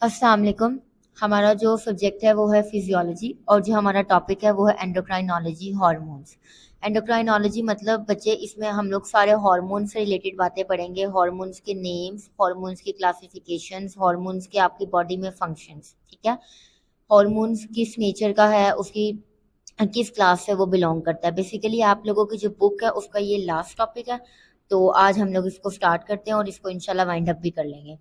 अस्सलाम वालेकुम। हमारा जो सब्जेक्ट है वो है फिजियोलॉजी और जो हमारा टॉपिक है वो है एंडोक्राइनोलॉजी हार्मोन्स। एंडोक्राइनोलॉजी मतलब बच्चे इसमें हम लोग सारे हार्मोन से रिलेटेड बातें पढ़ेंगे, हार्मोन्स के नेम्स, हार्मोन्स की क्लासिफिकेशंस, हार्मोन्स के आपकी बॉडी में फंक्शंस। ठीक है, हार्मोन्स किस नेचर का है, उसकी किस क्लास से वो बिलोंग करता है। बेसिकली आप लोगों की जो बुक है उसका ये लास्ट टॉपिक है, तो आज हम लोग इसको स्टार्ट करते हैं और इसको इंशाल्लाह वाइंड अप भी कर लेंगे।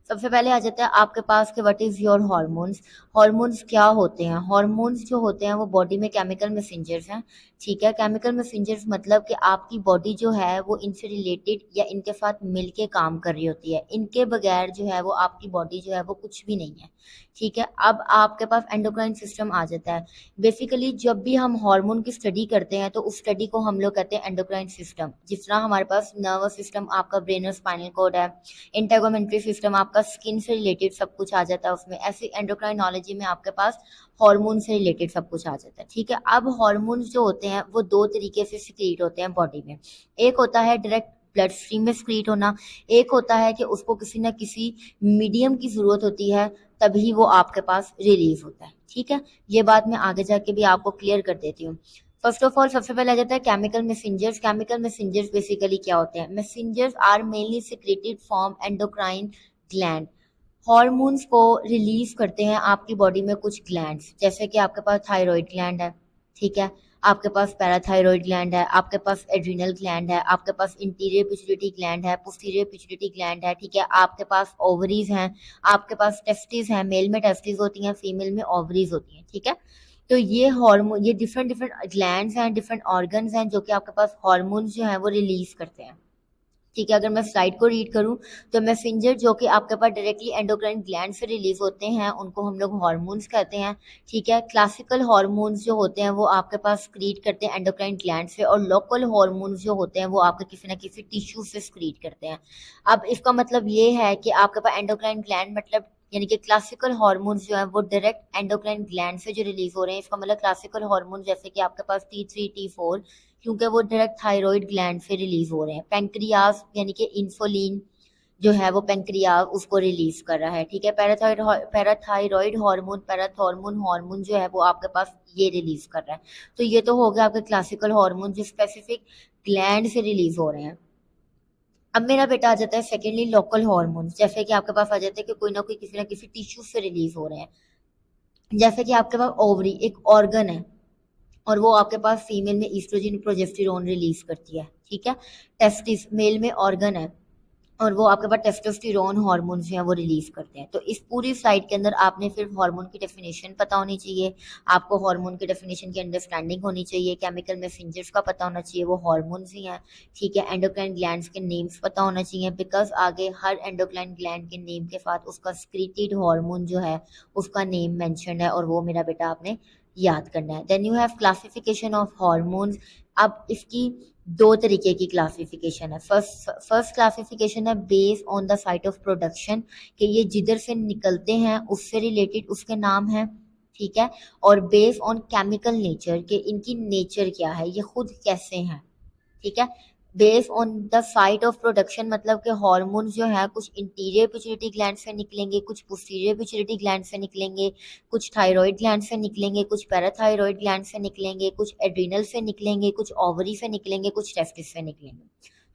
सबसे पहले आ जाता है आपके पास कि what is your hormones. Hormones क्या होते हैं? हार्मोन्स जो होते हैं वो बॉडी में केमिकल मैसेंजर्स हैं। ठीक है, केमिकल मैसेंजर्स मतलब कि आपकी बॉडी जो है वो इनसे रिलेटेड या इनके साथ मिलके काम कर रही होती है। इनके बगैर जो है वो आपकी बॉडी जो है वो कुछ भी नहीं है। ठीक है, अब आपके पास एंडोक्राइन सिस्टम आ जाता है। बेसिकली जब भी हम हार्मोन की स्टडी करते हैं तो उस स्टडी को हम लोग कहते हैं एंडोक्राइन सिस्टम। जिस तरह हमारे पास नर्वस सिस्टम आपका ब्रेन और स्पाइनल कॉर्ड है, इंटेगोमेंट्री सिस्टम आपका स्किन से रिलेटेड सब कुछ आ जाता है उसमें, ऐसे एंडोक्राइनोलॉजी में आपके पास हार्मोन से रिलेटेड सब कुछ आ जाता है। ठीक है, अब हार्मोन्स जो होते हैं वो दो तरीके से सिक्रीट होते हैं बॉडी में। एक होता है डायरेक्ट ब्लड स्ट्रीम में सिक्रीट होना, एक होता है कि उसको किसी ना किसी मीडियम की जरूरत होती है तभी वो आपके पास रिलीज होता है। ठीक है, ये बात मैं आगे जाके भी आपको क्लियर कर देती हूँ। फर्स्ट ऑफ ऑल सबसे पहले आ जाता है chemical messengers. Chemical messengers basically क्या होते हैं? Messengers are mainly secreted from endocrine gland. Hormones को रिलीज करते हैं आपकी बॉडी में कुछ ग्लैंड्स, जैसे कि आपके पास थायराइड ग्लैंड है। ठीक है, आपके पास पैराथायरॉइड ग्लैंड है, आपके पास एड्रिनल ग्लैंड है, आपके पास इंटीरियर पिट्यूटरी ग्लैंड है, पोस्टीरियर पिट्यूटरी ग्लैंड है। ठीक है, आपके पास ओवरीज हैं, आपके पास टेस्टिस हैं। मेल में टेस्टिस होती हैं, फीमेल में ओवरीज होती हैं। ठीक है, तो ये हार्मोन, ये डिफरेंट डिफरेंट ग्लैंड्स हैं, डिफरेंट ऑर्गन्स हैं जो कि आपके पास हार्मोन्स जो हैं वो रिलीज करते हैं। ठीक है, अगर मैं स्लाइड को रीड करूं तो मैसेंजर जो कि आपके पास डायरेक्टली एंडोक्राइन ग्लैंड से रिलीज होते हैं उनको हम लोग हार्मोन्स कहते हैं। ठीक है, क्लासिकल हार्मोन्स जो होते हैं वो आपके पास स्क्रीट करते हैं एंडोक्राइन ग्लैंड से, और लोकल हार्मोन्स जो होते हैं वो आपके किसी ना किसी टिश्यू से स्क्रीट करते हैं। अब इसका मतलब ये है कि आपके पास एंडोक्राइन ग्लैंड मतलब यानी कि क्लासिकल हार्मोन्स जो है वो डायरेक्ट एंडोक्राइन ग्लैंड से जो रिलीज हो रहे हैं। इसका मतलब क्लासिकल हार्मोन जैसे कि आपके पास T3 T4, क्योंकि वो डायरेक्ट थायराइड ग्लैंड से रिलीज हो रहे हैं। पेंक्रियाज यानी कि इंसुलिन जो है वो पेंक्रियाज उसको रिलीज कर रहा है। ठीक है, पैराथायरॉइड हार्मोन, पैराथॉर्मोन हार्मोन जो है वो आपके पास ये रिलीज कर रहा है। तो ये तो हो गया आपके क्लासिकल हार्मोन जो स्पेसिफिक ग्लैंड से रिलीज हो रहे हैं। अब मेरा बेटा आ जाता है सेकेंडली लोकल हार्मोन्स, जैसे कि आपके पास आ जाते हैं कि कोई ना किसी टिश्यू से रिलीज हो रहे हैं। जैसे कि आपके पास ओवरी एक ऑर्गन है और वो आपके पास फीमेल में ईस्ट्रोजन प्रोजेस्टेरोन रिलीज करती है। ठीक है, टेस्टिस मेल में ऑर्गन है और वो आपके पास टेस्टोस्टेरोन हार्मोन जो है वो रिलीज करते हैं। तो इस पूरी स्लाइड के अंदर आपने सिर्फ हार्मोन की डेफिनेशन पता होनी चाहिए, आपको हार्मोन की डेफिनेशन की अंडरस्टैंडिंग होनी चाहिए, केमिकल मैसेंजर्स का पता होना चाहिए, वो हार्मोन्स ही हैं। ठीक है, एंडोक्राइन ग्लैंड्स के नेम्स पता होना चाहिए, बिकॉज आगे हर एंडोक्राइन ग्लैंड के नेम के साथ उसका स्क्रीटेड हार्मोन जो है उसका नेम मेंशन्ड है और वो मेरा बेटा आपने याद करना है। Then you have classification of hormones. अब इसकी दो तरीके की क्लासिफिकेशन है। फर्स्ट क्लासिफिकेशन है based on the site of production, कि ये जिधर से निकलते हैं उससे रिलेटेड उसके नाम है। ठीक है, और बेस्ड ऑन केमिकल नेचर, कि इनकी नेचर क्या है, ये खुद कैसे हैं। ठीक है, based on the site of production मतलब कि हार्मोन्स जो है कुछ इंटीरियर पिट्यूटरी ग्लैंड से निकलेंगे, कुछ पोस्टीरियर पिट्यूटरी ग्लैंड से निकलेंगे, कुछ थायराइड ग्लैंड से निकलेंगे, कुछ पैराथायराइड ग्लैंड से निकलेंगे, कुछ एड्रिनल से निकलेंगे, कुछ ओवरी से निकलेंगे, कुछ टेस्टिस से निकलेंगे।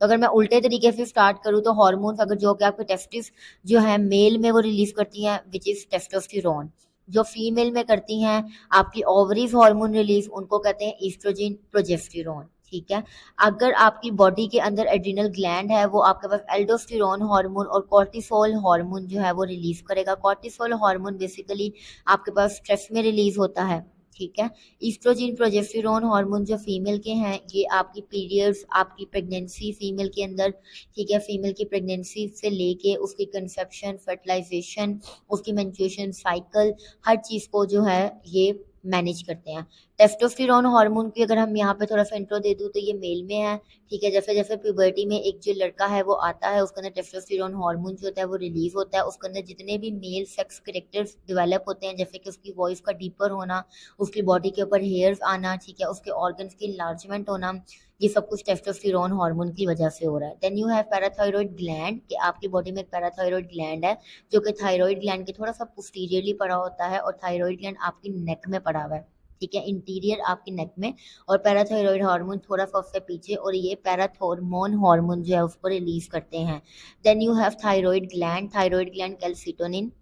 तो अगर मैं उल्टे तरीके से स्टार्ट करूँ तो हार्मोन्स अगर जो कि आपके टेस्टिस जो है मेल में वो रिलीज करती हैं विच इज टेस्टोस्टेरोन, जो फीमेल में करती हैं आपकी ओवरीज हार्मोन रिलीज उनको कहते हैं ईस्ट्रोजन प्रोजेस्टेरोन। ठीक है, अगर आपकी बॉडी के अंदर एड्रिनल ग्लैंड है वो आपके पास एल्डोस्टेरोन हार्मोन और कॉर्टिसोल हार्मोन जो है वो रिलीज करेगा। कॉर्टिसोल हार्मोन बेसिकली आपके पास स्ट्रेस में रिलीज होता है। ठीक है, ईस्ट्रोजन प्रोजेस्टेरोन हार्मोन जो फीमेल के हैं ये आपकी पीरियड्स, आपकी प्रेगनेंसी फीमेल के अंदर, ठीक है, फीमेल की प्रेगनेंसी से लेके उसकी कंसेप्शन, फर्टिलाइजेशन, उसकी मेंस्ट्रुएशन साइकिल, हर चीज को जो है ये मैनेज करते हैं। टेस्टोस्टेरोन हार्मोन की अगर हम यहाँ पे थोड़ा सा इंट्रो दे दूँ तो ये मेल में है, ठीक है। जैसे जैसे प्यूबर्टी में एक जो लड़का है वो आता है, उसके अंदर टेस्टोस्टेरोन हार्मोन जो होता है वो रिलीज होता है, उसके अंदर जितने भी मेल सेक्स कैरेक्टर्स डेवलप होते हैं, जैसे कि उसकी वॉइस का डीपर होना, उसकी बॉडी के ऊपर हेयर्स आना, ठीक है, उसके ऑर्गन्स की इनलार्जमेंट होना, ये सब कुछ टेस्टोस्टेरोन हार्मोन की वजह से हो रहा है। Then you have parathyroid gland, कि आपकी बॉडी में एक पैराथायरॉइड ग्लैंड है जो कि थायराइड ग्लैंड के थोड़ा सा पोस्टीरियरली पड़ा होता है, और थायराइड ग्लैंड आपकी नेक में पड़ा हुआ है, ठीक है, इंटीरियर आपकी नेक में, और पैराथायरॉइड हार्मोन थोड़ा सा उससे पीछे, और ये पैराथॉर्मोन हार्मोन जो है उसको रिलीज करते हैं। Then you have thyroid gland calcitonin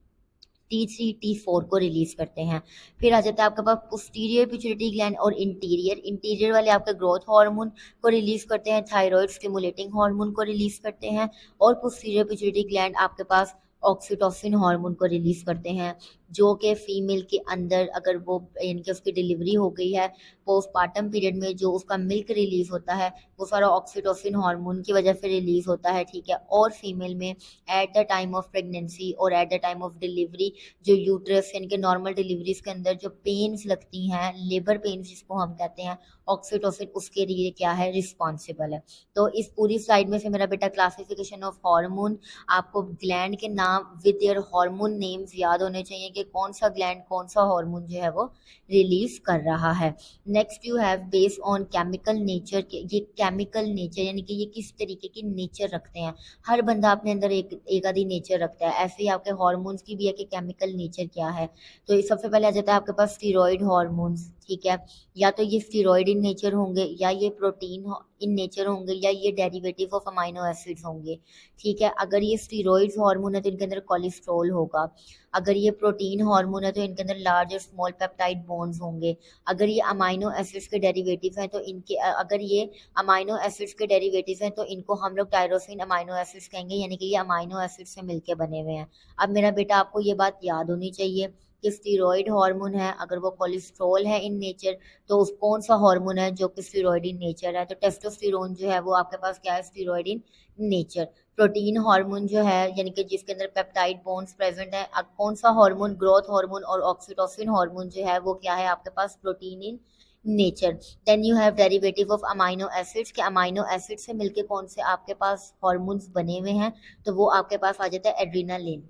T3 T4 को रिलीज करते हैं। फिर आ जाता है आपके पास पोस्टीरियर पिट्यूटरी ग्लैंड और इंटीरियर वाले आपके ग्रोथ हार्मोन को रिलीज करते हैं, थायराइड स्टिमुलेटिंग हार्मोन को रिलीज करते हैं, और पोस्टीरियर पिट्यूटरी ग्लैंड आपके पास ऑक्सीटोसिन हार्मोन को रिलीज करते हैं, जो कि फीमेल के अंदर अगर वो यानी कि उसकी डिलीवरी हो गई है, पोस्टपार्टम पीरियड में जो उसका मिल्क रिलीज होता है वो सारा ऑक्सीटोसिन हार्मोन की वजह से रिलीज होता है, ठीक है। और फीमेल में at the time of pregnancy और at the time of delivery जो यूट्रस यानी कि नॉर्मल डिलीवरीज के अंदर जो पेन्स लगती हैं, लेबर पेन्स जिसको हम कहते हैं, ऑक्सीटोसिन उसके लिए क्या है, रिस्पॉन्सिबल है। तो इस पूरी स्लाइड में से मेरा बेटा क्लासिफिकेशन ऑफ हार्मोन, आपको ग्लैंड के नाम विद देयर हार्मोन नेम्स याद होने चाहिए कि कौन सा ग्लैंड कौन सा हार्मोन जो है वो रिलीज कर रहा है। Next you have based on chemical nature, ये केमिकल नेचर यानी कि ये किस तरीके की नेचर रखते हैं। हर बंदा अपने अंदर एक आधी नेचर रखता है, ऐसे ही आपके हार्मोन्स की भी है कि केमिकल नेचर क्या है। तो ये सबसे पहले आ जाता है आपके पास स्टीरॉयड हार्मोन्स, ठीक है, या तो ये स्टीरॉयड इन नेचर होंगे, या ये प्रोटीन इन नेचर होंगे, या ये डेरिवेटिव ऑफ अमाइनो एसिड्स होंगे, ठीक है। अगर ये स्टीरॉयड्स हार्मोन है तो इनके अंदर कोलेस्ट्रॉल होगा, अगर ये प्रोटीन हार्मोन है तो इनके अंदर लार्ज और स्मॉल पेप्टाइड बॉन्ड्स होंगे, अगर ये अमाइनो एसिड्स के डेरिवेटिव हैं तो इनके अगर ये अमाइनो एसिड्स के डेरिवेटिव हैं तो इनको हम लोग टायरोसिन अमाइनो एसिड्स कहेंगे, यानी कि ये अमाइनो एसिड से मिलके बने हुए हैं। अब मेरा बेटा आपको ये बात याद होनी चाहिए कि स्टीरॉयड हार्मोन है, अगर वो कोलेस्ट्रॉल है इन नेचर तो उस कौन सा हार्मोन है जो कि स्टीरॉयड इन नेचर है, तो टेस्टोस्टेरोन जो है वो आपके पास क्या है, steroid in nature. Protein hormone जो है यानी कि जिसके अंदर पेप्टाइड बॉन्ड्स प्रेजेंट है, अब कौन सा हार्मोन, ग्रोथ हार्मोन और ऑक्सीटोसिन हार्मोन जो है वो क्या है आपके पास, protein in nature. Then you have derivative of amino acids, के अमाइनो एसिड से मिलके कौन से आपके पास हार्मोन्स बने हुए हैं, तो वो आपके पास आ जाता है एड्रीनालिन,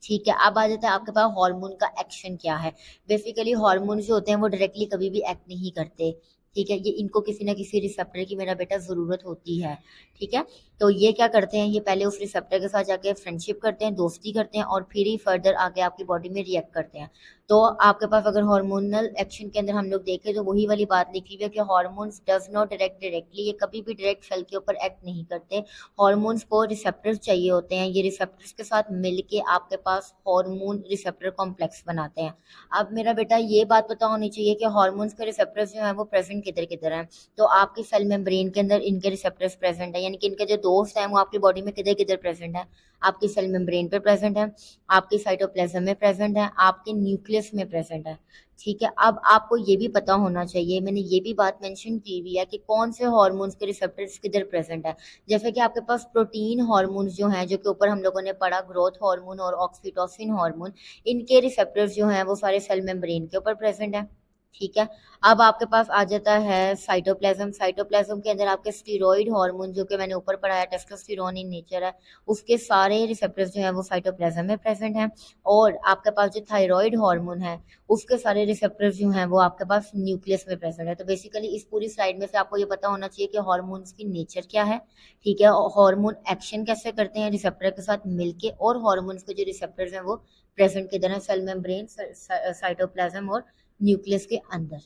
ठीक है। अब आ जाता है आपके पास हार्मोन का एक्शन क्या है। बेसिकली हार्मोन जो होते हैं वो डायरेक्टली कभी भी एक्ट नहीं करते, ठीक है, ये इनको किसी ना किसी रिसेप्टर की मेरा बेटा ज़रूरत होती है, ठीक है। तो ये क्या करते हैं, ये पहले उस रिसेप्टर के साथ जाके फ्रेंडशिप करते हैं, दोस्ती करते हैं, और फिर ही फर्दर आके आपकी बॉडी में रिएक्ट करते हैं। तो आपके पास अगर हार्मोनल एक्शन के अंदर हम लोग देखें तो वही वाली बात लिखी हुई है कि हार्मोन्स डज नॉट डायरेक्टली, ये कभी भी डायरेक्ट सेल के ऊपर एक्ट नहीं करते। हार्मोन्स को रिसेप्टर्स चाहिए होते हैं, ये रिसेप्टर्स के साथ मिलके आपके पास हार्मोन रिसेप्टर कॉम्प्लेक्स बनाते हैं। अब मेरा बेटा ये बात पता होनी चाहिए कि हार्मोन्स के रिसेप्टर्स जो हैं वो प्रेजेंट किधर किधर हैं। तो आपकी सेल मेम्ब्रेन के अंदर इनके रिसेप्टर्स प्रेजेंट है, यानी कि इनके जो दोस्त हैं वो आपकी बॉडी में किधर किधर प्रेजेंट है, आपकी सेल मेम्ब्रेन पे प्रेजेंट है, आपकी साइटोप्लाज्म में प्रेजेंट है, आपके न्यूक्लियस में प्रेजेंट है, ठीक है। अब आपको ये भी पता होना चाहिए, मैंने ये भी बात मेंशन की हुई है कि कौन से हार्मोन्स के रिसेप्टर्स किधर प्रेजेंट है। जैसे कि आपके पास प्रोटीन हार्मोन्स जो हैं, जो कि ऊपर हम लोगों ने पढ़ा, ग्रोथ हार्मोन और ऑक्सीटोसिन हार्मोन, इनके रिसेप्टर्स जो हैं वो सारे सेल मेम्ब्रेन के ऊपर प्रेजेंट है, ठीक है। अब आपके पास आ जाता है साइटोप्लाज्म के अंदर आपके स्टीरॉयड हार्मोन जो कि मैंने ऊपर पढ़ाया, टेस्टोस्टेरोन इन नेचर है, उसके सारे रिसेप्टर्स जो हैं वो साइटोप्लाज्म में प्रेजेंट हैं। और आपके पास जो थायराइड हार्मोन है उसके सारे रिसेप्टर्स जो हैं वो आपके पास न्यूक्लियस में प्रेजेंट है। तो बेसिकली इस पूरी स्लाइड में से आपको ये पता होना चाहिए कि हार्मोन्स की नेचर क्या है, ठीक है, और हार्मोन एक्शन कैसे करते हैं रिसेप्टर के साथ मिलके, और हार्मोन्स के जो रिसेप्टर्स हैं वो प्रेजेंट किधर है, सेल मेम्ब्रेन, साइटोप्लाज्म और न्यूक्लियस के अंदर।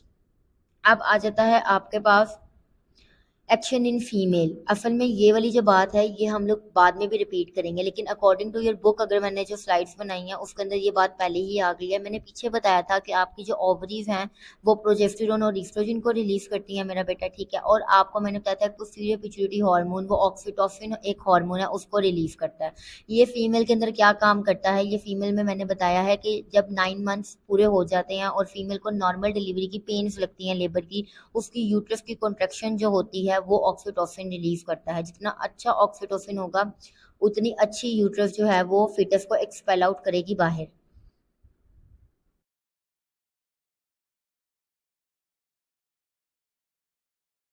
अब आ जाता है आपके पास एक्शन इन फीमेल। असल में ये वाली जो बात है ये हम लोग बाद में भी रिपीट करेंगे, लेकिन अकॉर्डिंग टू योर बुक अगर मैंने जो स्लाइड्स बनाई हैं उसके अंदर ये बात पहले ही आ गई है। मैंने पीछे बताया था कि आपकी जो ओवरीज हैं वो प्रोजेस्टेरोन और ईस्ट्रोजन को रिलीज करती है मेरा बेटा, ठीक है। और आपको मैंने बताया था पोस्टीरियर पिट्यूटरी हार्मोन, वो ऑक्सीटोसिन एक हार्मोन है, उसको रिलीज करता है। ये फीमेल के अंदर क्या काम करता है, ये फीमेल में मैंने बताया है कि जब 9 मंथ्स पूरे हो जाते हैं और फीमेल को नॉर्मल डिलीवरी की पेन्स लगती हैं लेबर की, उसकी यूट्रस की कॉन्ट्रैक्शन जो होती है वो ऑक्सीटोसिन रिलीज करता है। जितना अच्छा ऑक्सीटोसिन होगा उतनी अच्छी यूट्रस जो है वो फिटस को एक्सपेल आउट करेगी बाहर,